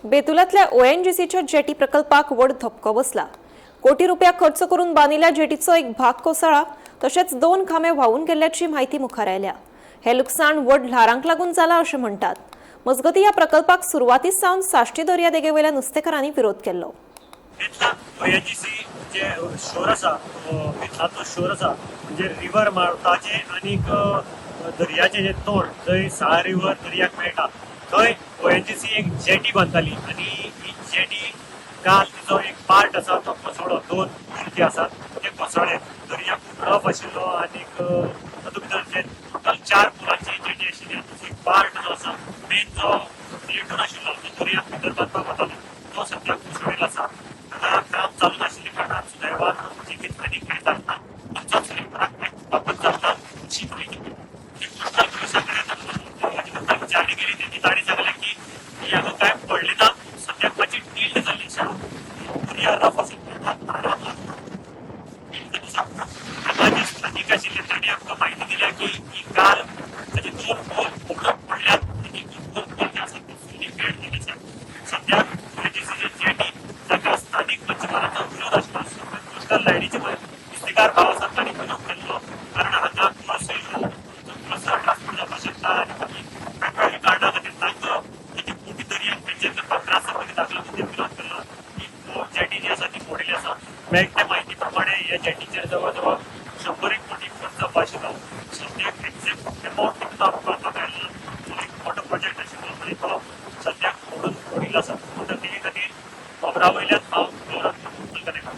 बेतुलातल्या ओएनजीसीच्या jetty प्रकल्पाक व्हड धपको बसला। कोटी रुपया खर्च करून बांदिल्ल्या जेटीचो एक भाग कोसळ्ळा, तशेंच 2 खांबे व्हांवून गेल्ल्याची म्हायती मुखार आयल्या। हे लुकसाण व्हड ल्हारांक लागून जाला अशें म्हणटात। मजगतीं ह्या प्रकल्पाक सुरवातीच सावन साश्टी दर्या देगेवयल्या नुस्तेकारांनी विरोध केल्लो। ओएनजीसी जे शोर आसा, बेतलाचो शोर आसा, म्हणजे रिवर मावताचे आनीक दर्याचे जे तोंड थंय 6 रिवर दर्याक मेळटा, थंय ओएनजीसी एक जेटी बांदताली आनी ही जेटी काल तिचो एक पार्ट आसा तो कोसळ्ळो। 2 पुल आसात ते कोसळ्ळे। दर्या खूब रफ आशिल्लो आनीक तातूंत भितर जे टोटल 4 पुलांची जेटी आशिल्ली, ताचो एक पार्ट जो आसा, मेन जो प्लेटून आशिल्लो तो दर्याक भितर बांदपाक वतालो, तो सद्याक कोसळिल्लो आसा। काम चालू नाशिल्ले कारणान सुदैवान जिवीत हानी घडटा ना। पंचायत बाबत जाता अशी माहिती पोस्टल पुलिसांकडे विचारणी केली त्यांनी ताणी सांगलें की ही हांगा काय पडली ना, सद्याक मातशी टिल्ट जाल्ली आसा, दर्या रफ आशिल्लो। हांगा स्थानीक आशिल्ले तांणी आमकां माहिती दिल्या की ही कार ताचे 2 पोल उकडून पडल्यात आनी 2 पोल जे आसात ते फुल्ली पेड केले आसात। सद्याक ओएनजीसीची जेटी ताका स्थानीक मच्छीमारांचो विरोध आशिल्लो, कोस्टल लायनीचे नुस्तेकार भाव आसात तांणी विरोध केल्लो, कारण हांगा क्रूज ट्रान्सपोर्ट जावपाक शकता आनी वेगवेगळ्या कारणां खातीर तांकां तेची मोठी दर्याक तेंचे त्रास जावपाक लागून ते विरोध केल्लो। ही जेटी जी आसा ती मोडिल्ली आसा। मेळटे म्हायती प्रमाणे ह्या जेटीचेर जवळ जवळ 100 कोटी खर्च जावपा आशिल्लो। सद्याक एक्झॅक्ट अमावंट तुमकां कळपाक मेळना। तो एक मोठो प्रोजेक्ट आशिल्लो आनी तो सद्याक मोडून पडिल्लो आसा। ते खातीर खबरां वयल्यान हांव